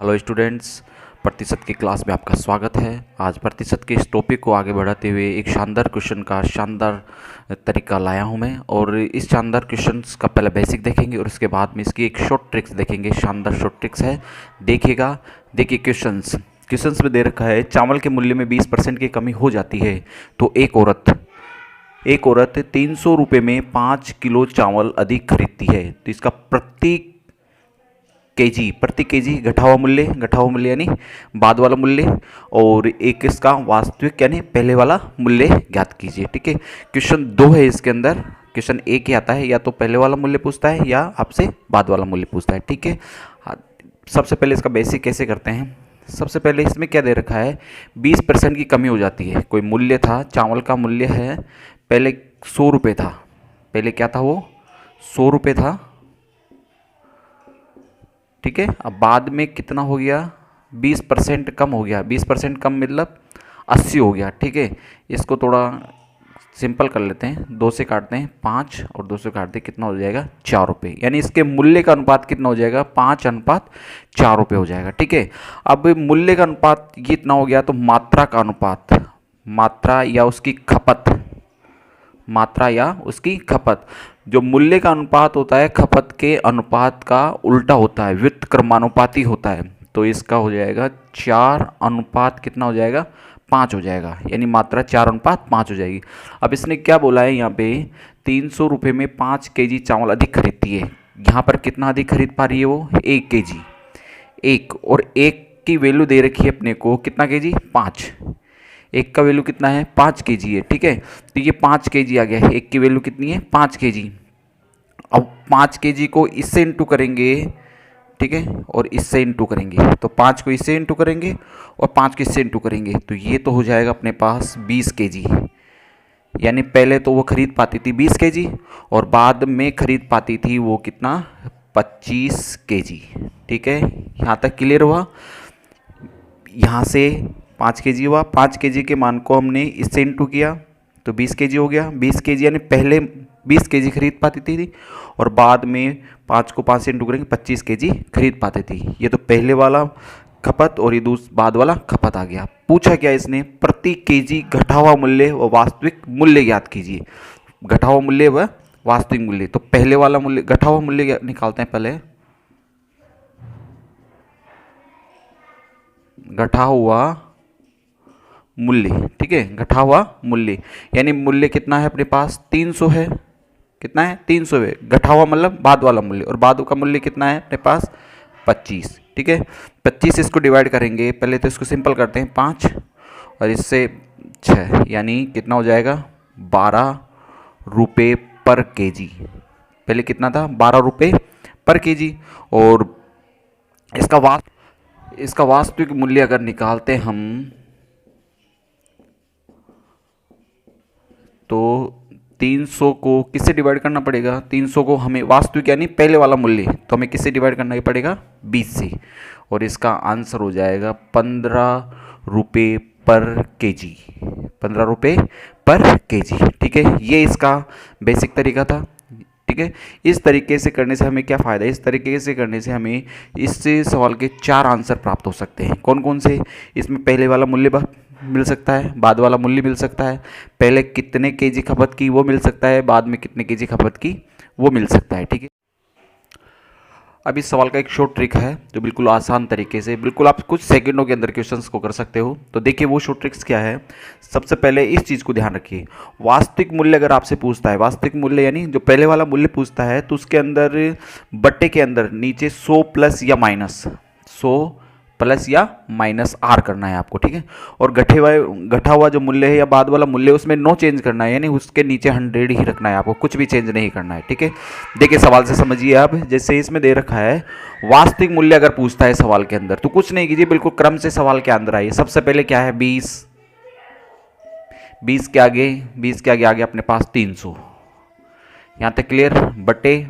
Hello students, प्रतिशत की class में आपका स्वागत है। आज प्रतिशत के इस टॉपिक को आगे बढ़ाते हुए एक शानदार क्वेश्चन का शानदार तरीका लाया हूं मैं। और इस शानदार क्वेश्चंस का पहले बेसिक देखेंगे और उसके बाद में इसकी एक शॉर्ट ट्रिक्स देखेंगे। शानदार शॉर्ट ट्रिक्स है, देखिएगा। देखिए क्वेश्चंस में दे रखा है, चावल के मूल्य में 20% की कमी हो जाती है तो एक औरत 300 रुपये में 5 किलो चावल अधिक खरीदती है, तो इसका प्रति केजी घटा हुआ मूल्य यानी बाद वाला मूल्य, और एक इसका वास्तविक यानी पहले वाला मूल्य ज्ञात कीजिए। ठीक है, क्वेश्चन 2 है इसके अंदर। क्वेश्चन एक ही आता है, या तो पहले वाला मूल्य पूछता है या आपसे बाद वाला मूल्य पूछता है। ठीक है, सबसे पहले इसका बेसिक कैसे करते हैं। सबसे पहले इसमें क्या दे रखा है, 20% की कमी हो जाती है। कोई मूल्य था, चावल का मूल्य है, पहले 100 रुपये था। पहले क्या था, वो 100 रुपये था। ठीक है, अब बाद में कितना हो गया, 20% कम हो गया। 20% कम मतलब 80 हो गया। ठीक है, इसको थोड़ा सिंपल कर लेते हैं, 2 से काटते हैं 5 और 2 से काटते हैं, कितना हो जाएगा 4 रुपये। यानी इसके मूल्य का अनुपात कितना हो जाएगा, 5:4 रुपये हो जाएगा। ठीक है, अब मूल्य का अनुपात ये इतना हो गया, तो मात्रा का अनुपात, मात्रा या उसकी खपत, जो मूल्य का अनुपात होता है खपत के अनुपात का उल्टा होता है, व्युत्क्रमानुपाती होता है। तो इसका हो जाएगा 4 अनुपात कितना हो जाएगा, 5 हो जाएगा। यानी मात्रा 4:5 हो जाएगी। अब इसने क्या बोला है यहाँ पे, 300 रुपये में 5 केजी चावल अधिक खरीदती है। यहाँ पर कितना अधिक खरीद पा रही है वो, 1 केजी। और एक की वैल्यू दे रखी है अपने को, कितना केजी, 5। एक का वैल्यू कितना है, 5 केजी है। ठीक है, तो ये 5 केजी आ गया है। एक की वैल्यू कितनी है, 5 केजी। अब 5 केजी को इससे इंटू करेंगे, ठीक है, और इससे इंटू करेंगे, तो 5 को इससे इंटू करेंगे और 5 को इससे इंटू करेंगे, तो ये तो हो जाएगा अपने पास 20 केजी। यानी पहले तो वो खरीद पाती थी 20 केजी और बाद में खरीद पाती थी वो कितना, 25 केजी। ठीक है, यहाँ तक क्लियर हुआ। यहाँ से 5 केजी हुआ, 5 केजी के मान को हमने इससे इंटू किया तो 20 केजी हो गया। 20 केजी यानी पहले 20 केजी खरीद पाती थी और बाद में 5 को 5 से इंटू करेंगे 25 केजी खरीद पाती थी। ये तो पहले वाला खपत और ये बाद वाला खपत आ गया। पूछा क्या इसने, प्रति केजी घटा हुआ मूल्य व वास्तविक मूल्य ज्ञात कीजिए। घटा हुआ मूल्य व वास्तविक मूल्य, तो पहले वाला मूल्य, घटा हुआ मूल्य निकालते हैं पहले। घटा हुआ मूल्य, ठीक है, घटा हुआ मूल्य यानी मूल्य कितना है अपने पास, 300 है। कितना है, 300 है। घटा हुआ मतलब बाद वाला मूल्य, और बाद का मूल्य कितना है अपने पास, 25। ठीक है, 25 इसको डिवाइड करेंगे, पहले तो इसको सिंपल करते हैं, 5 और इससे 6, यानी कितना हो जाएगा, 12 रुपये पर केजी। पहले कितना था, 12 रुपये पर केजी। और इसका वास्तविक मूल्य अगर निकालते हम तो 300 को किससे डिवाइड करना पड़ेगा, 300 को हमें वास्तविक यानी पहले वाला मूल्य, तो हमें किससे डिवाइड करना ही पड़ेगा, 20 से। और इसका आंसर हो जाएगा 15 रुपये पर केजी। 15 रुपये पर केजी। ठीक है, ये इसका बेसिक तरीका था। ठीक है, इस तरीके से करने से हमें क्या फ़ायदा है, इस तरीके से करने से हमें इस सवाल के 4 आंसर प्राप्त हो सकते हैं। कौन कौन से, इसमें पहले वाला मूल्य मिल सकता है, बाद वाला मूल्य मिल सकता है, पहले कितने केजी खपत की वो मिल सकता है, बाद में कितने केजी खपत की वो मिल सकता है। ठीक है, अब इस सवाल का एक शॉर्ट ट्रिक है जो बिल्कुल आसान तरीके से, बिल्कुल आप कुछ सेकंडों के अंदर क्वेश्चंस को कर सकते हो। तो देखिए वो शॉर्ट ट्रिक्स क्या है। सबसे पहले इस चीज़ को ध्यान रखिए, वास्तविक मूल्य अगर आपसे पूछता है, वास्तविक मूल्य यानी जो पहले वाला मूल्य पूछता है, तो उसके अंदर बट्टे के अंदर नीचे 100 प्लस या माइनस, 100 प्लस या माइनस आर करना है आपको। ठीक है, और घटा हुआ जो मूल्य है या बाद वाला मूल्य, उसमें नो चेंज करना है, यानी उसके नीचे 100 ही रखना है आपको, कुछ भी चेंज नहीं करना है। ठीक है, देखिए सवाल से समझिए आप, जैसे इसमें दे रखा है वास्तविक मूल्य अगर पूछता है सवाल के अंदर, तो कुछ नहीं कीजिए, बिल्कुल क्रम से सवाल के अंदर आइए। सबसे पहले क्या है, 20 के आगे आ गया अपने पास 300। यहाँ तक क्लियर।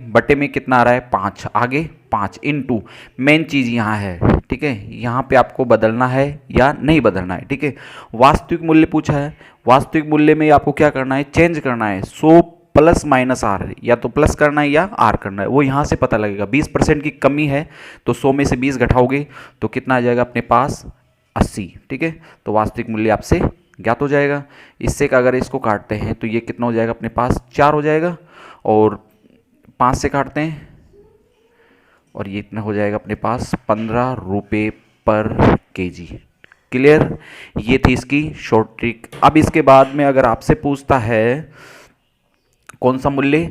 बटे में कितना आ रहा है, 5, आगे 5 इंटू, मेन चीज़ यहाँ है। ठीक है, यहाँ पे आपको बदलना है या नहीं बदलना है। ठीक है, वास्तविक मूल्य पूछा है, वास्तविक मूल्य में आपको क्या करना है, चेंज करना है। 100 प्लस माइनस आर, या तो प्लस करना है या आर करना है, वो यहाँ से पता लगेगा। 20% की कमी है तो 100 में से 20 घटाओगे तो कितना आ जाएगा अपने पास 80, ठीक है। तो वास्तविक मूल्य आपसे ज्ञात हो जाएगा। इससे अगर इसको काटते हैं तो ये कितना हो जाएगा अपने पास 4 हो जाएगा, और 5 से काटते हैं और ये इतना हो जाएगा अपने पास 15 रुपये पर केजी। क्लियर, ये थी इसकी शॉर्ट ट्रिक। अब इसके बाद में अगर आपसे पूछता है कौन सा मूल्य,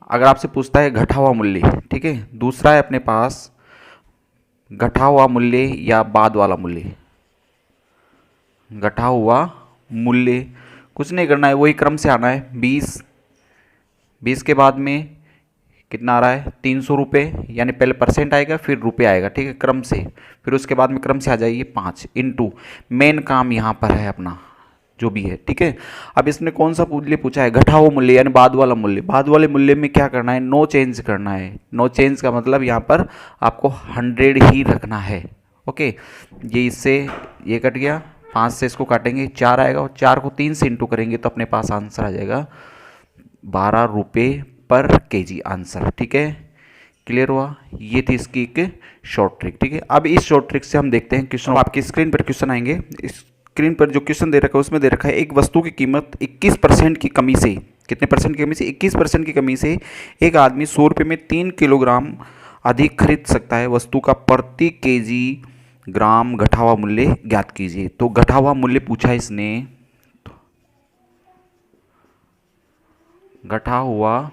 अगर आपसे पूछता है घटा हुआ मूल्य, ठीक है, दूसरा है अपने पास घटा हुआ मूल्य या बाद वाला मूल्य। घटा हुआ मूल्य कुछ नहीं करना है, वही क्रम से आना है। 20 के बाद में कितना आ रहा है 300 रुपये, यानी पहले परसेंट आएगा फिर रुपये आएगा, ठीक है, क्रम से। फिर उसके बाद में क्रम से आ जाइए 5 इंटू मेन काम यहाँ पर है अपना जो भी है, ठीक है। अब इसने कौन सा मूल्य पूछा है, घटा हुआ मूल्य यानी बाद वाला मूल्य। बाद वाले मूल्य में क्या करना है, नो चेंज करना है। नो चेंज का मतलब यहाँ पर आपको 100 ही रखना है। ओके, ये इससे ये कट गया, 5 से इसको काटेंगे 4 आएगा, और 4 को 3 से इंटू करेंगे तो अपने पास आंसर आ जाएगा 12 रुपये पर केजी आंसर, ठीक है। क्लियर हुआ, ये थी इसकी एक शॉर्ट ट्रिक, ठीक है। अब इस शॉर्ट ट्रिक से हम देखते हैं क्वेश्चन। आपकी स्क्रीन पर क्वेश्चन आएंगे। स्क्रीन पर जो क्वेश्चन दे रखा है उसमें दे रखा है एक वस्तु की कीमत 21% की कमी से, कितने परसेंट की कमी से, 21% की कमी से एक आदमी 100 रुपये में 3 किलोग्राम अधिक खरीद सकता है। वस्तु का प्रति केजी ग्राम घटा हुआ मूल्य ज्ञात कीजिए। तो घटा हुआ मूल्य पूछा इसने, घटा हुआ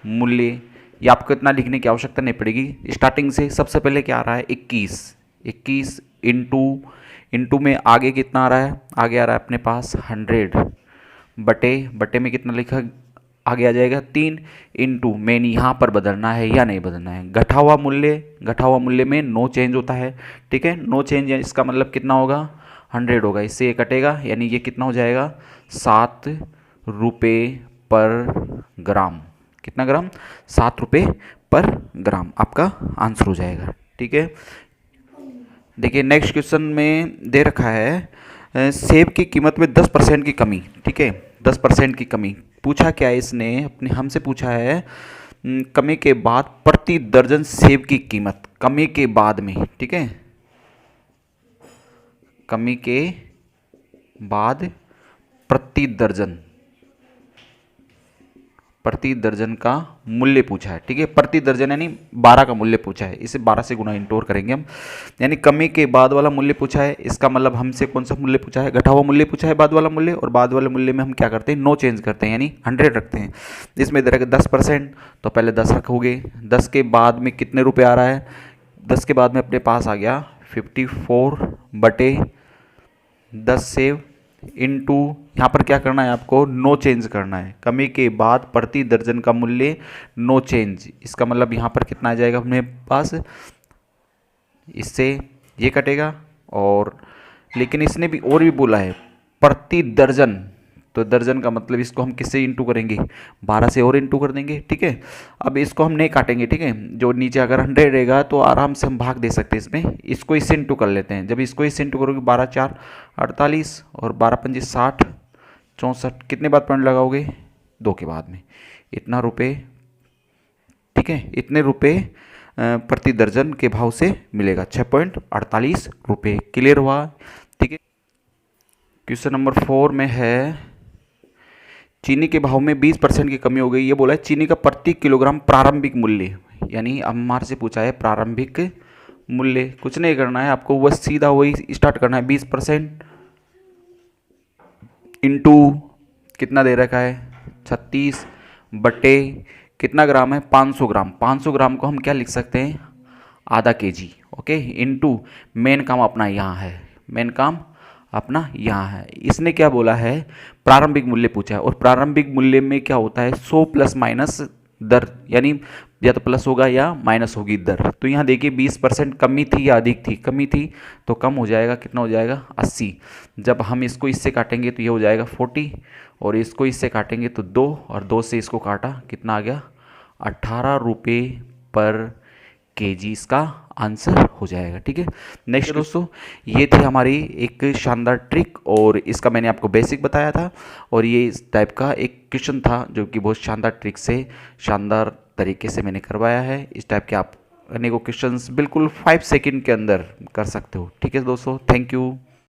मूल्य, ये आपको इतना लिखने की आवश्यकता नहीं पड़ेगी। स्टार्टिंग से सबसे पहले क्या आ रहा है 21 इंटू में आगे कितना आ रहा है, आगे आ रहा है अपने पास 100 बटे में कितना लिखा आगे आ जाएगा 3 इंटू मेन यहाँ पर बदलना है या नहीं बदलना है। घटा हुआ मूल्य में नो चेंज होता है, ठीक है। नो चेंज इसका मतलब कितना होगा 100 होगा, इससे ये कटेगा, यानी ये कितना हो जाएगा 7 रुपये पर ग्राम। कितना ग्राम, 7 रुपये पर ग्राम आपका आंसर हो जाएगा, ठीक है। देखिए नेक्स्ट क्वेश्चन में दे रखा है सेब की कीमत में 10% की कमी, ठीक है, 10% की कमी। पूछा क्या है इसने, अपने हमसे पूछा है कमी के बाद प्रति दर्जन सेब की कीमत, कमी के बाद में, ठीक है, कमी के बाद प्रति दर्जन का मूल्य पूछा है, ठीक है। प्रति दर्जन यानी 12 का मूल्य पूछा है, इसे 12 से गुना इंटोर करेंगे हम, यानी कमी के बाद वाला मूल्य पूछा है। इसका मतलब हमसे कौन सा मूल्य पूछा है, घटा हुआ मूल्य पूछा है, बाद वाला मूल्य। और बाद वाले मूल्य में हम क्या करते हैं, नो चेंज करते हैं, यानी 100 रखते हैं। इसमें इधर 10%, तो पहले 10 रखोगे, 10 के बाद में कितने रुपये आ रहा है, 10 के बाद में अपने पास आ गया 54 बटे 10 सेव इंटू यहाँ पर क्या करना है आपको, नो चेंज करना है। कमी के बाद प्रति दर्जन का मूल्य नो चेंज, इसका मतलब यहाँ पर कितना आ जाएगा अपने पास, इससे ये कटेगा। और लेकिन इसने भी और भी बोला है प्रति दर्जन, तो दर्जन का मतलब इसको हम किससे इंटू करेंगे, 12 से और इंटू कर देंगे, ठीक है। अब इसको हम नहीं काटेंगे, ठीक है, जो नीचे अगर 100 रहेगा तो आराम से हम भाग दे सकते हैं इसमें, इसको इससे इंटू कर लेते हैं। जब इसको इससे इंटू करोगे 12 4 48 और 12 5 60 64, कितने बाद पॉइंट लगाओगे, 2 के बाद में, इतना रुपये, ठीक है, इतने रुपये प्रति दर्जन के भाव से मिलेगा 6.48 रुपये। क्लियर हुआ, ठीक है। क्वेश्चन नंबर 4 में है चीनी के भाव में 20% की कमी हो गई। ये बोला है चीनी का प्रति किलोग्राम प्रारंभिक मूल्य, यानी हमारे से पूछा है प्रारंभिक मूल्य। कुछ नहीं करना है आपको, बस सीधा वही स्टार्ट करना है, 20% इंटू कितना दे रखा है 36 बटे कितना ग्राम है 500 ग्राम। 500 ग्राम को हम क्या लिख सकते हैं, आधा केजी, ओके, इंटू मेन काम अपना यहाँ है, मेन काम अपना यहाँ है। इसने क्या बोला है, प्रारंभिक मूल्य पूछा है, और प्रारंभिक मूल्य में क्या होता है 100 प्लस माइनस दर, यानी या तो प्लस होगा या माइनस होगी दर। तो यहाँ देखिए 20% कमी थी या अधिक थी, कमी थी तो कम हो जाएगा, कितना हो जाएगा 80। जब हम इसको इससे काटेंगे तो ये हो जाएगा 40, और इसको इससे काटेंगे तो 2, और 2 से इसको काटा कितना आ गया 18 रुपये पर केजी इसका आंसर हो जाएगा। ठीक है, नेक्स्ट दोस्तों, ये थी हमारी एक शानदार ट्रिक और इसका मैंने आपको बेसिक बताया था और ये इस टाइप का एक क्वेश्चन था जो कि बहुत शानदार ट्रिक से शानदार तरीके से मैंने करवाया है। इस टाइप के आप अनेकों क्वेश्चंस बिल्कुल 5 सेकंड के अंदर कर सकते हो। ठीक है दोस्तों, थैंक यू।